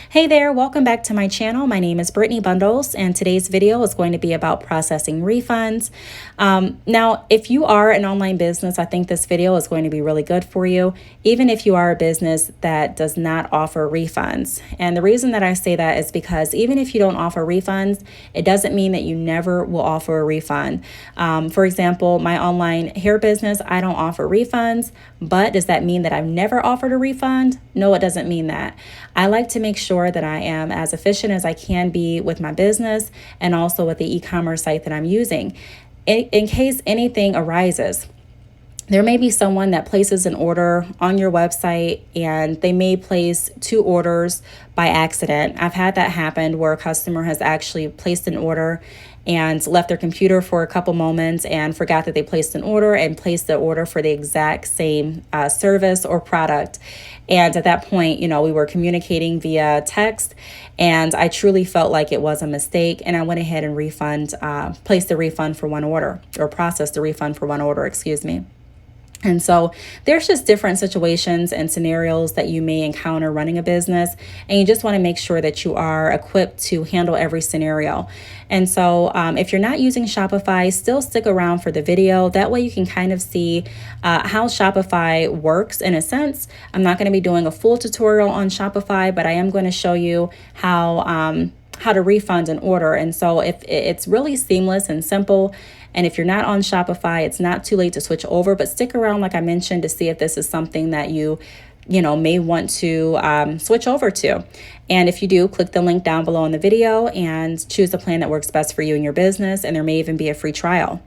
Hey there, welcome back to my channel. My name is Brittney Bundles, and today's video is going to be about processing refunds. Now, if you are an online business, I think this video is going to be really good for you, even if you are a business that does not offer refunds. And the reason that I say that is because even if you don't offer refunds, it doesn't mean that you never will offer a refund. For example, my online hair business, I don't offer refunds, but does that mean that I've never offered a refund? No, it doesn't mean that. I like to make sure that I am as efficient as I can be with my business and also with the e-commerce site that I'm using. In case anything arises, there may be someone that places an order on your website and they may place 2 orders by accident. I've had that happen where a customer has actually placed an order and left their computer for a couple moments and forgot that they placed an order and placed the order for the exact same service or product. And at that point, we were communicating via text, and I truly felt like it was a mistake. And I went ahead and placed the refund for one order, or processed the refund for one order, excuse me. And so there's just different situations and scenarios that you may encounter running a business, and you just want to make sure that you are equipped to handle every scenario. And so if you're not using Shopify, still stick around for the video. That way you can kind of see how Shopify works in a sense. I'm not going to be doing a full tutorial on Shopify, but I am going to show you how to refund an order. And so if it's really seamless and simple, and if you're not on Shopify, it's not too late to switch over, but stick around, like I mentioned, to see if this is something that you may want to switch over to. And if you do, click the link down below in the video and choose the plan that works best for you and your business. And there may even be a free trial.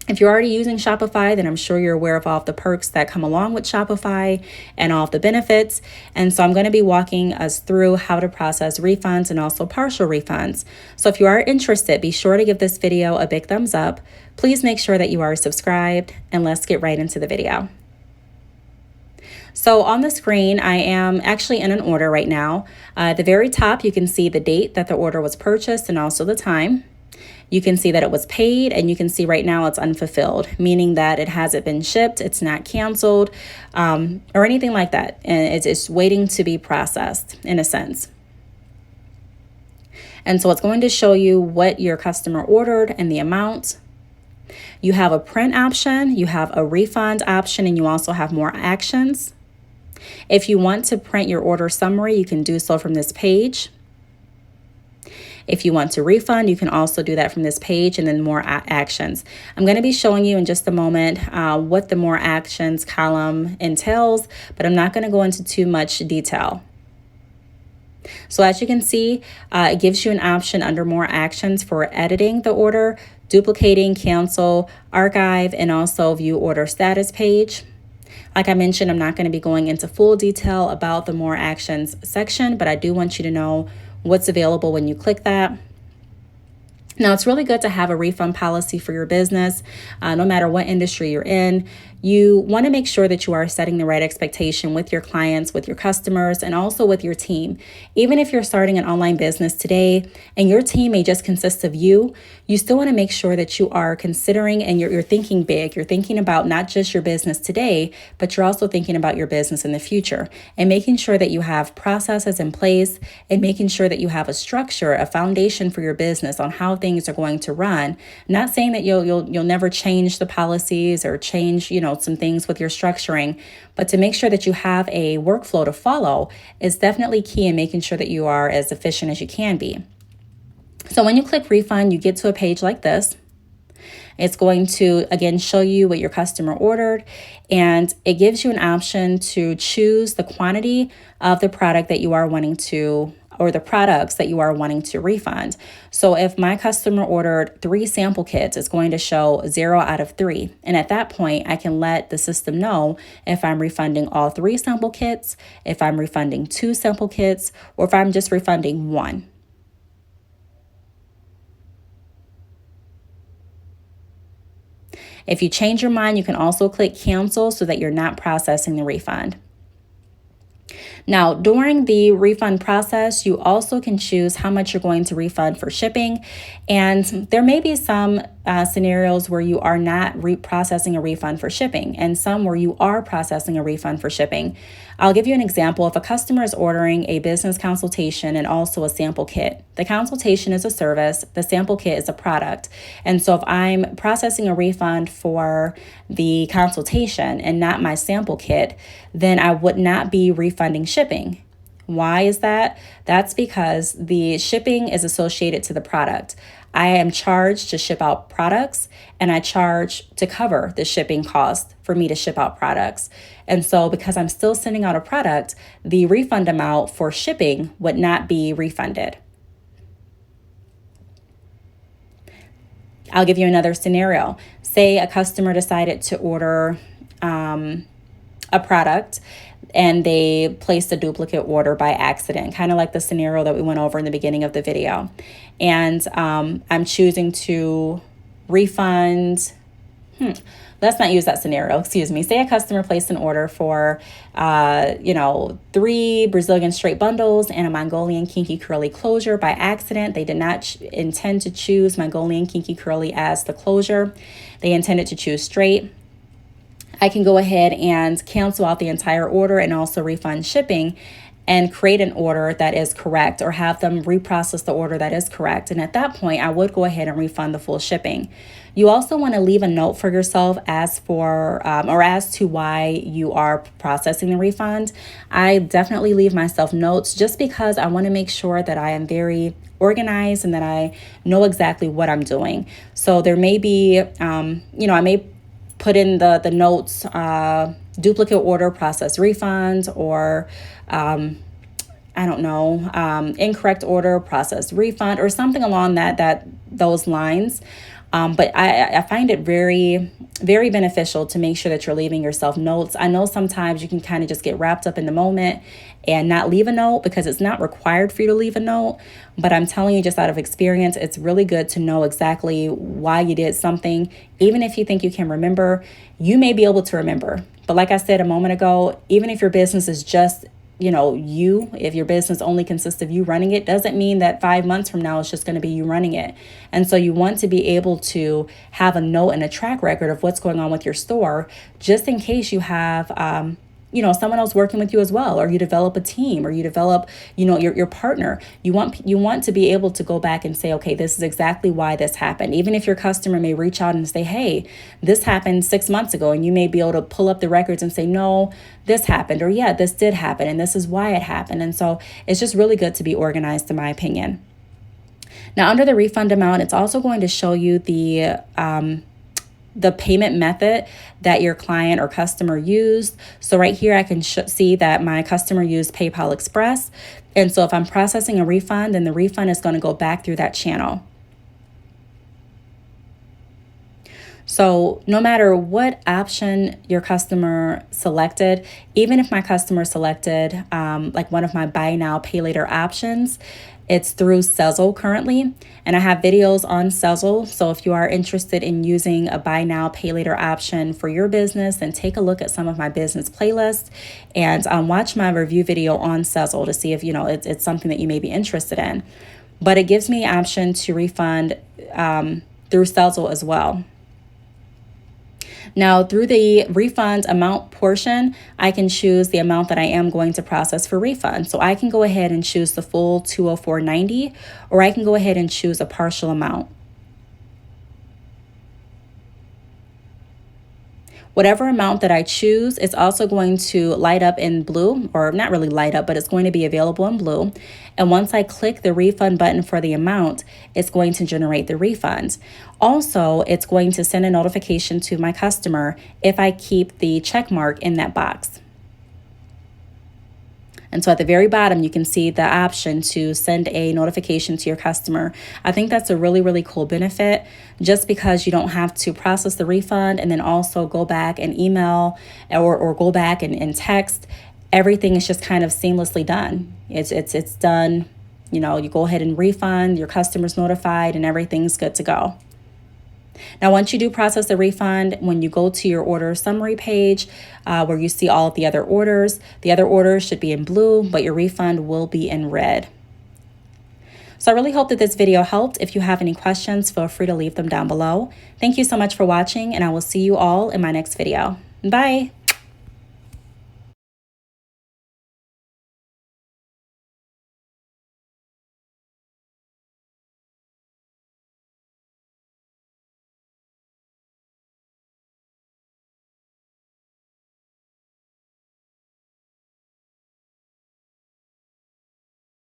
If you're already using Shopify, then I'm sure you're aware of all of the perks that come along with Shopify and all of the benefits. And so I'm going to be walking us through how to process refunds and also partial refunds. So if you are interested, be sure to give this video a big thumbs up. Please make sure that you are subscribed, and let's get right into the video. So on the screen, I am actually in an order right now. At the very top, you can see the date that the order was purchased and also the time. You can see that it was paid, and you can see right now it's unfulfilled, meaning that it hasn't been shipped, it's not canceled, or anything like that. And it's waiting to be processed in a sense. And so it's going to show you what your customer ordered and the amount. You have a print option, you have a refund option, and you also have more actions. If you want to print your order summary, you can do so from this page. If you want to refund, you can also do that from this page, and then more actions. I'm going to be showing you in just a moment what the more actions column entails, but I'm not going to go into too much detail. So as you can see, it gives you an option under more actions for editing the order, duplicating, cancel, archive, and also view order status page. Like I mentioned, I'm not going to be going into full detail about the more actions section, but I do want you to know what's available when you click that. Now, it's really good to have a refund policy for your business, no matter what industry you're in. You want to make sure that you are setting the right expectation with your clients, with your customers, and also with your team. Even if you're starting an online business today and your team may just consist of you, you still want to make sure that you are considering and you're thinking big. You're thinking about not just your business today, but you're also thinking about your business in the future, and making sure that you have processes in place and making sure that you have a structure, a foundation for your business on how things are going to run. Not saying that you'll never change the policies or change, some things with your structuring, but to make sure that you have a workflow to follow is definitely key in making sure that you are as efficient as you can be. So when you click refund, you get to a page like this. It's going to, again, show you what your customer ordered, and it gives you an option to choose the quantity of the product that you are wanting to, or the products that you are wanting to refund. So if my customer ordered 3 sample kits, it's going to show 0 out of 3. And at that point, I can let the system know if I'm refunding all 3 sample kits, if I'm refunding 2 sample kits, or if I'm just refunding 1. If you change your mind, you can also click cancel so that you're not processing the refund. Now, during the refund process, you also can choose how much you're going to refund for shipping. And there may be some scenarios where you are not processing a refund for shipping, and some where you are processing a refund for shipping. I'll give you an example. If a customer is ordering a business consultation and also a sample kit, the consultation is a service, the sample kit is a product. And so if I'm processing a refund for the consultation and not my sample kit, then I would not be refunding shipping. Why is that? That's because the shipping is associated to the product. I am charged to ship out products, and I charge to cover the shipping cost for me to ship out products. And so because I'm still sending out a product, the refund amount for shipping would not be refunded. I'll give you another scenario. Say a customer decided to order a product and they placed a duplicate order by accident, kind of like the scenario that we went over in the beginning of the video. And I'm choosing to refund. Let's not use that scenario. Excuse me. Say a customer placed an order for, 3 Brazilian straight bundles and a Mongolian kinky curly closure by accident. They did not intend to choose Mongolian kinky curly as the closure. They intended to choose straight. I can go ahead and cancel out the entire order and also refund shipping and create an order that is correct, or have them reprocess the order that is correct. And at that point, I would go ahead and refund the full shipping. You also want to leave a note for yourself as to why you are processing the refund. I definitely leave myself notes just because I want to make sure that I am very organized and that I know exactly what I'm doing. So there may be, I may put in the notes, duplicate order, process refund, or incorrect order, process refund, or something along those lines. But I find it very, very beneficial to make sure that you're leaving yourself notes. I know sometimes you can kind of just get wrapped up in the moment and not leave a note because it's not required for you to leave a note. But I'm telling you, just out of experience, it's really good to know exactly why you did something. Even if you think you can remember, you may be able to remember. But like I said a moment ago, even if your business is just if your business only consists of you running it, doesn't mean that 5 months from now it's just going to be you running it. And so you want to be able to have a note and a track record of what's going on with your store, just in case you have someone else working with you as well, or you develop a team, or you develop your partner. You want to be able to go back and say, okay, this is exactly why this happened. Even if your customer may reach out and say, hey, this happened 6 months ago, and you may be able to pull up the records and say, no, this happened, or yeah, this did happen, and this is why it happened. And so it's just really good to be organized, in my opinion. Now, under the refund amount, it's also going to show you the payment method that your client or customer used. So right here, I can see that my customer used PayPal Express. And so if I'm processing a refund, then the refund is going to go back through that channel. So no matter what option your customer selected, even if my customer selected like one of my buy now, pay later options, it's through Sezzle currently, and I have videos on Sezzle. So if you are interested in using a buy now, pay later option for your business, then take a look at some of my business playlists and watch my review video on Sezzle to see if it's something that you may be interested in. But it gives me the option to refund through Sezzle as well. Now, through the refund amount portion, I can choose the amount that I am going to process for refund. So I can go ahead and choose the full $204.90, or I can go ahead and choose a partial amount. Whatever amount that I choose, it's also going to light up in blue, or not really light up, but it's going to be available in blue. And once I click the refund button for the amount, it's going to generate the refund. Also, it's going to send a notification to my customer if I keep the check mark in that box. And so at the very bottom, you can see the option to send a notification to your customer. I think that's a really, really cool benefit, just because you don't have to process the refund and then also go back and email or go back and text. Everything is just kind of seamlessly done. It's done. You go ahead and refund, your customer's notified, and everything's good to go. Now, once you do process the refund, when you go to your order summary page where you see all of the other orders should be in blue, but your refund will be in red. So I really hope that this video helped. If you have any questions, feel free to leave them down below. Thank you so much for watching, and I will see you all in my next video. Bye.